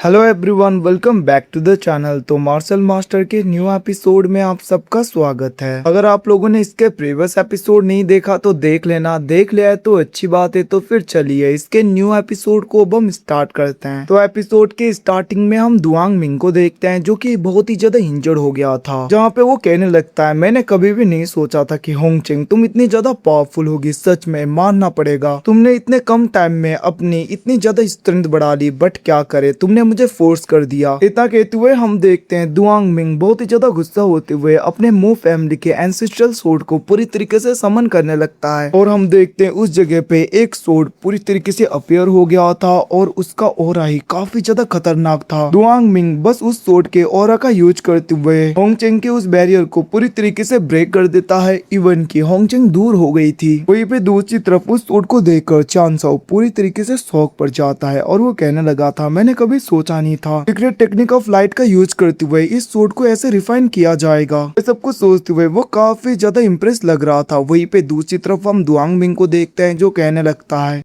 Hello everyone, welcome back to the channel. तो Marshall master के new episode में आप सबका स्वागत है। अगर आप लोगों ने इसके प्रीवियस एपिसोड नहीं देखा तो देख लेना, देख लिया है तो अच्छी बात है। तो फिर चलिए इसके न्यू एपिसोड को अब हम स्टार्ट करते हैं। तो एपिसोड के स्टार्टिंग में हम दुआंग मिंग को देखते हैं जो कि बहुत ही ज्यादा इंजर्ड हो गया था, जहाँ पे वो कहने लगता है मैंने कभी भी नहीं सोचा था कि होंगचेंग तुम इतनी ज्यादा पावरफुल होगी, सच में मानना पड़ेगा। तुमने इतने कम टाइम में अपनी इतनी ज्यादा स्ट्रेंथ बढ़ा ली, बट क्या करे तुमने मुझे फोर्स कर दिया। इतना कहते हुए हम देखते हैं दुआंग मिंग बहुत ही ज्यादा गुस्सा होते हुए अपने मू फैमिली के एंसेस्ट्रल सोर्ड को पूरी तरीके से समन करने लगता है। और हम देखते हैं उस जगह पे एक सोर्ड पूरी तरीके से अपीयर हो गया था और उसका ऑरा ही काफी ज्यादा खतरनाक था। दुआंग मिंग बस उस सोर्ड के ऑरा का यूज करते हुए होंगचेंग के उस बैरियर को पूरी तरीके से ब्रेक कर देता है। इवन की होंगचेंग दूर हो गई थी। वहीं पे दूसरी तरफ उस सोर्ड को देखकर चान साओ पूरी तरीके से शॉक पड़ जाता है और वो कहने लगा था मैंने कभी सोचा नहीं था सीक्रेट टेक्निक ऑफ लाइट का यूज करते हुए इस सोर्ड को ऐसे रिफाइन किया जाएगा। ये सब कुछ सोचते हुए वो काफी ज्यादा इम्प्रेस लग रहा था। वहीं पे दूसरी तरफ हम दुआंग मिंग को देखते हैं जो कहने लगता है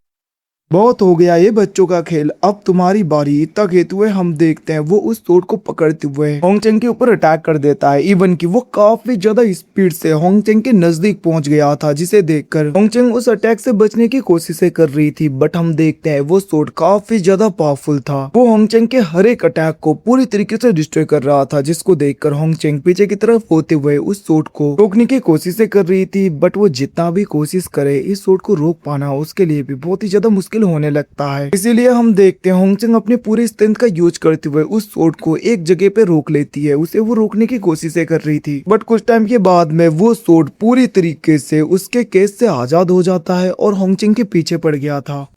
बहुत हो गया ये बच्चों का खेल, अब तुम्हारी बारी। इतना कहते हुए हम देखते हैं वो उस सोर्ड को पकड़ते हुए होंगचेंग के ऊपर अटैक कर देता है। इवन कि वो काफी ज्यादा स्पीड से होंगचेंग के नजदीक पहुंच गया था, जिसे देखकर होंगचेंग उस अटैक से बचने की कोशिशें कर रही थी। बट हम देखते हैं वो सोर्ड काफी ज्यादा पावरफुल था। वो होंगचेंग के हर एक अटैक को पूरी तरीके से डिस्ट्रॉय कर रहा था, जिसको देखकर होंगचेंग पीछे की तरफ होते हुए उस सोर्ड को रोकने की कोशिशें कर रही थी। बट वो जितना भी कोशिश करे इस सोर्ड को रोक पाना उसके लिए भी बहुत ही ज्यादा मुश्किल होने लगता है। इसीलिए हम देखते हैं होंगचेंग अपने पूरी स्ट्रेंथ का यूज करते हुए उस सोर्ड को एक जगह पे रोक लेती है। उसे वो रोकने की कोशिशें कर रही थी, बट कुछ टाइम के बाद में वो सोर्ड पूरी तरीके से उसके केस से आजाद हो जाता है और होंगचेंग के पीछे पड़ गया था।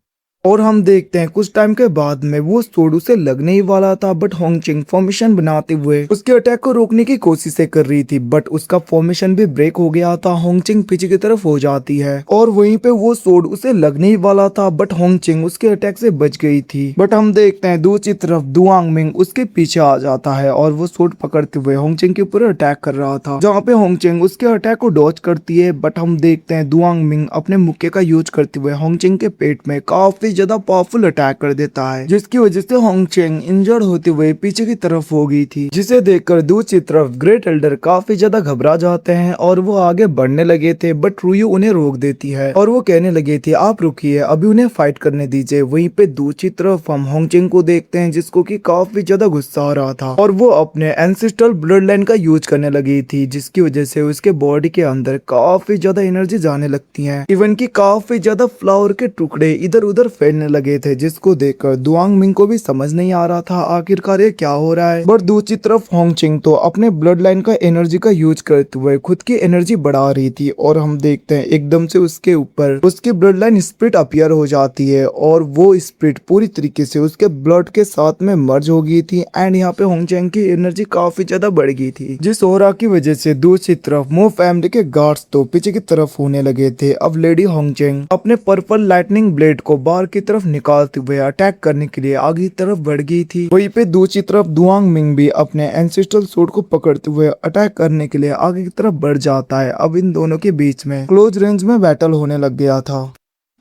और हम देखते हैं कुछ टाइम के बाद में वो सोर्ड उसे लगने ही वाला था, बट होंगचेंग फॉर्मेशन बनाते हुए उसके अटैक को रोकने की कोशिशें कर रही थी। बट उसका फॉर्मेशन भी ब्रेक हो गया था। होंगचेंग पीछे की तरफ हो जाती है और वहीं पे वो सोर्ड उसे लगने ही वाला था, बट होंगचेंग उसके अटैक से बच गई थी। बट हम देखते हैं दूसरी तरफ दुआंग मिंग उसके पीछे आ जाता है और वो सोर्ड पकड़ते हुए होंगचेंग के ऊपर अटैक कर रहा था, जहाँ पे होंगचेंग उसके अटैक को डॉज करती है। बट हम देखते हैं दुआंग मिंग अपने मुक्के का यूज करते हुए होंगचेंग के पेट में काफी ज्यादा पावरफुल अटैक कर देता है, जिसकी वजह से होंगचेंग इंजर्ड होते हुए पीछे की तरफ हो गई थी, जिसे देखकर दूसरी तरफ ग्रेट एल्डर काफी ज्यादा घबरा जाते हैं और वो आगे बढ़ने लगे थे। बट रुयू उन्हें रोक देती है और वो कहने लगी थी आप रुकिए, अभी उन्हें फाइट करने दीजिए। वहीं पे दूसरी तरफ हम होंगचेंग को देखते हैं जिसको की काफी ज्यादा गुस्सा आ रहा था और वो अपने एंसेस्ट्रल ब्लड लाइन का यूज करने लगी थी, जिसकी वजह से उसके बॉडी के अंदर काफी ज्यादा एनर्जी जाने लगती है। इवन की काफी ज्यादा फ्लावर के टुकड़े इधर उधर फैलने लगे थे, जिसको देखकर दुआंग मिंग को भी समझ नहीं आ रहा था आखिरकार ये क्या हो रहा है। बट दूसरी तरफ होंगचेंग तो अपने ब्लड लाइन का एनर्जी का यूज करते हुए खुद की एनर्जी बढ़ा रही थी। और हम देखते हैं एकदम से उसके ऊपर उसकी ब्लड लाइन स्प्लिट अपीयर हो जाती है और वो स्प्लिट पूरी तरीके से उसके ब्लड के साथ में मर्ज हो गई थी। एंड यहाँ पे होंगचेंग की एनर्जी काफी ज्यादा बढ़ गई थी, जिस ओरा की वजह से दूसरी तरफ मो फैमिली के गार्ड्स तो पीछे की तरफ होने लगे थे। अब लेडी होंगचेंग अपने पर्पल लाइटनिंग ब्लेड को बाहर की तरफ निकालते हुए अटैक करने के लिए आगे की तरफ बढ़ गई थी। वहीं पे दूसरी तरफ दुआंग मिंग भी अपने एंसेस्ट्रल सोर्ड को पकड़ते हुए अटैक करने के लिए आगे की तरफ बढ़ जाता है। अब इन दोनों के बीच में क्लोज रेंज में बैटल होने लग गया था,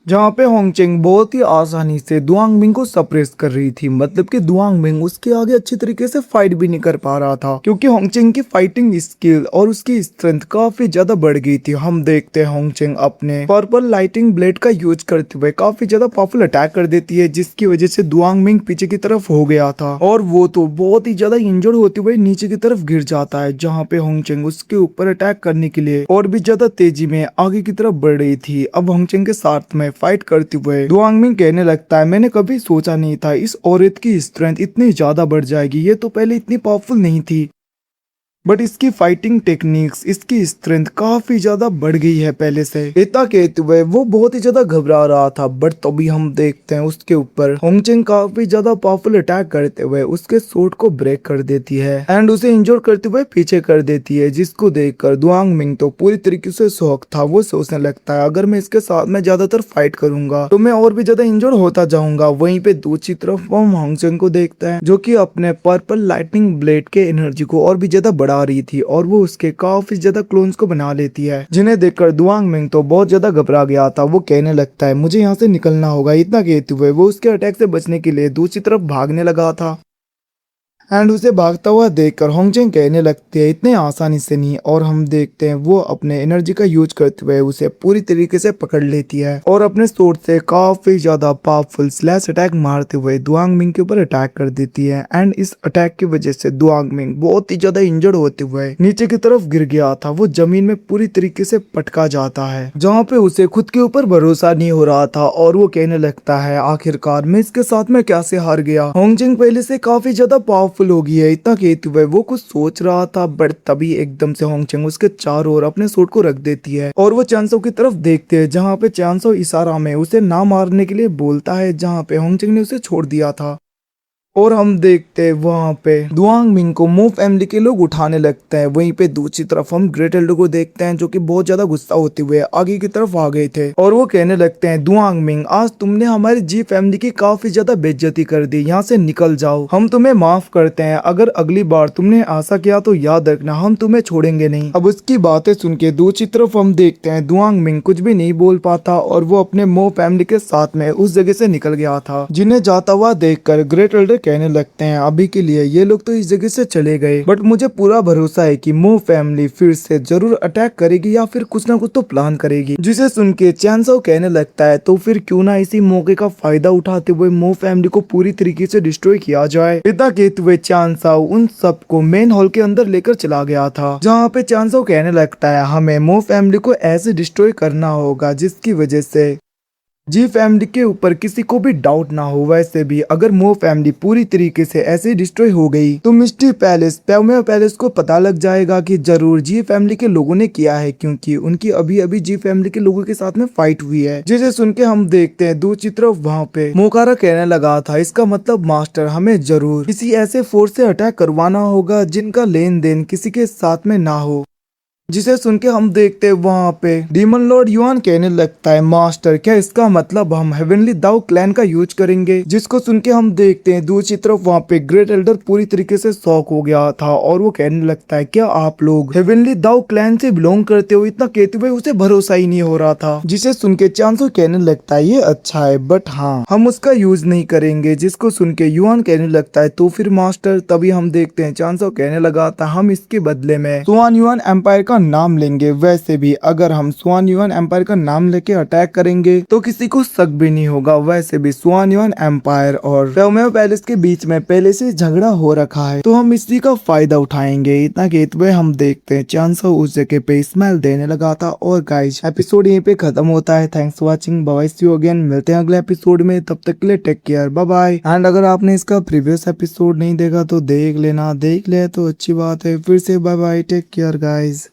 जहाँ पे होंगचेंग बहुत ही आसानी से दुआंग मिंग को सप्रेस कर रही थी। मतलब कि दुआंग मिंग उसके आगे अच्छी तरीके से फाइट भी नहीं कर पा रहा था, क्योंकि होंगचेंग की फाइटिंग स्किल और उसकी स्ट्रेंथ काफी ज्यादा बढ़ गई थी। हम देखते हैं होंगचेंग अपने पर्पल लाइटिंग ब्लेड का यूज करते हुए काफी ज्यादा पावरफुल अटैक कर देती है, जिसकी वजह से दुआंग मिंग पीछे की तरफ हो गया था और वो तो बहुत ही ज्यादा इंजर्ड होते हुए नीचे की तरफ गिर जाता है, जहाँ पे होंगचेंग उसके ऊपर अटैक करने के लिए और भी ज्यादा तेजी में आगे की तरफ बढ़ रही थी। अब होंगचेंग के साथ में फाइट करते हुए दुआंग मिंग कहने लगता है मैंने कभी सोचा नहीं था इस औरत की स्ट्रेंथ इतनी ज्यादा बढ़ जाएगी, ये तो पहले इतनी पावरफुल नहीं थी, बट इसकी फाइटिंग टेक्निक्स, इसकी स्ट्रेंथ काफी ज्यादा बढ़ गई है पहले से। इतना कहते हुए वो बहुत ही ज्यादा घबरा रहा था। बट तभी हम देखते हैं उसके ऊपर होंगचेंग काफी ज्यादा पावरफुल अटैक करते हुए उसके सोर्ड को ब्रेक कर देती है एंड उसे इंजोर करते हुए पीछे कर देती है, जिसको देखकर दुआंग मिंग तो पूरी तरीके से शॉक था। वो सोचने लगता है अगर मैं इसके साथ में ज्यादातर फाइट करूंगा तो मैं और भी ज्यादा इंजोर होता जाऊंगा। वहीं पे दूसरी तरफ वो होंगचेंग को देखता है जो कि अपने पर्पल लाइटनिंग ब्लेड के एनर्जी को और भी ज्यादा बढ़ा रही थी और वो उसके काफी ज्यादा क्लोन्स को बना लेती है, जिन्हें देखकर दुआंग मिंग तो बहुत ज्यादा घबरा गया था। वो कहने लगता है मुझे यहाँ से निकलना होगा। इतना कहते हुए वो उसके अटैक से बचने के लिए दूसरी तरफ भागने लगा था। एंड उसे भागता हुआ देखकर होंगचेंग कहने लगती है इतने आसानी से नहीं, और हम देखते हैं वो अपने एनर्जी का यूज करते हुए उसे पूरी तरीके से पकड़ लेती है और अपने स्वॉर्ड से काफी ज्यादा पावरफुल स्लैश अटैक मारते हुए दुआंग मिंग के ऊपर अटैक कर देती है। एंड इस अटैक की वजह से दुआंग मिंग बहुत ही ज्यादा इंजर्ड होते हुए नीचे की तरफ गिर गया था। वो जमीन में पूरी तरीके से पटका जाता है, जहाँ पे उसे खुद के ऊपर भरोसा नहीं हो रहा था और वो कहने लगता है आखिरकार मैं इसके साथ में कैसे हार गया। होंगचेंग पहले से काफी ज्यादा पावरफुल हो गई है, इतना कहते हुए वो कुछ सोच रहा था, बट तभी एकदम से होंगचेंग उसके चारों ओर अपने सूट को रख देती है और वो चांसो की तरफ देखते हैं, जहाँ पे चांसो इशारा में उसे ना मारने के लिए बोलता है, जहाँ पे होंगचेंग ने उसे छोड़ दिया था। और हम देखते हैं वहाँ पे दुआंग मिंग को मो फैमिली के लोग उठाने लगते हैं। वहीं पे दूसरी तरफ हम ग्रेट एल्डर को देखते हैं, जो कि बहुत ज्यादा गुस्सा होते हुए आगे की तरफ आ गए थे और वो कहने लगते हैं दुआंग मिंग आज तुमने हमारी जी फैमिली की काफी ज्यादा बेइज्जती कर दी, यहाँ से निकल जाओ, हम तुम्हें माफ करते हैं, अगर अगली बार तुमने ऐसा किया तो याद रखना हम तुम्हें छोड़ेंगे नहीं। अब उसकी बातें सुन के दूसरी तरफ हम देखते हैं दुआंग मिंग कुछ भी नहीं बोल पाता और वो अपने मो फैमिली के साथ में उस जगह से निकल गया था, जिन्हें जाता हुआ देखकर ग्रेट एल्डर कहने लगते हैं अभी के लिए ये लोग तो इस जगह से चले गए, बट मुझे पूरा भरोसा है कि मो फैमिली फिर से जरूर अटैक करेगी या फिर कुछ ना कुछ तो प्लान करेगी। जिसे सुन के चैनसो कहने लगता है तो फिर क्यों ना इसी मौके का फायदा उठाते हुए मो फैमिली को पूरी तरीके से डिस्ट्रॉय किया जाए। इतना कहते हुए चैनसो उन सबको मेन हॉल के अंदर लेकर चला गया था, जहाँ पे चैनसो कहने लगता है हमें मो फैमिली को ऐसे डिस्ट्रॉय करना होगा जिसकी वजह से जी फैमिली के ऊपर किसी को भी डाउट ना हो। वैसे भी अगर मो फैमिली पूरी तरीके से ऐसे डिस्ट्रॉय हो गई तो मिस्टी पैलेस प्याओमे पैलेस को पता लग जाएगा कि जरूर जी फैमिली के लोगों ने किया है, क्योंकि उनकी अभी अभी जी फैमिली के लोगों के साथ में फाइट हुई है। जिसे सुन के हम देखते हैं दूसरी तरफ वहाँ पे मोकारा कहने लगा था इसका मतलब मास्टर हमें जरूर किसी ऐसे फोर्स से अटैक करवाना होगा जिनका लेन देन किसी के साथ में ना हो। जिसे सुन के हम देखते हैं वहाँ पे डीमन लॉर्ड युआन कहने लगता है मास्टर क्या इसका मतलब हम हेवनली दाओ क्लैन का यूज करेंगे। जिसको सुन के हम देखते हैं दूसरी तरफ वहाँ पे ग्रेट एल्डर पूरी तरीके से शॉक हो गया था और वो कहने लगता है क्या आप लोग हेवनली दाओ क्लैन से बिलोंग करते हो। इतना कहते हुए उसे भरोसा ही नहीं हो रहा था। जिसे सुन के चांसो कहने लगता है ये अच्छा है बट हाँ हम उसका यूज नहीं करेंगे। जिसको सुन के युआन कहने लगता है तो फिर मास्टर। तभी हम देखते हैं चांसो कहने लगा था हम इसके बदले में स्वान युआन एम्पायर का नाम लेंगे। वैसे भी अगर हम स्वान युआन एम्पायर का नाम लेके अटैक करेंगे तो किसी को शक भी नहीं होगा। वैसे भी स्वान युआन एम्पायर और प्याओमे पैलेस के बीच में पहले से झगड़ा हो रखा है, तो हम इसी का फायदा उठाएंगे। इतना कहते हुए हम देखते हैं चांसो उस जगह पे स्माइल देने लगा था। और गाइस एपिसोड यहीं पे खत्म होता है। Thanks for watching, bye bye, see you again. मिलते हैं अगले एपिसोड में, तब तक के लिए take care, bye bye. And अगर आपने इसका प्रीवियस एपिसोड नहीं देखा तो देख लेना, देख ले तो अच्छी बात है। फिर से bye bye, take care guys.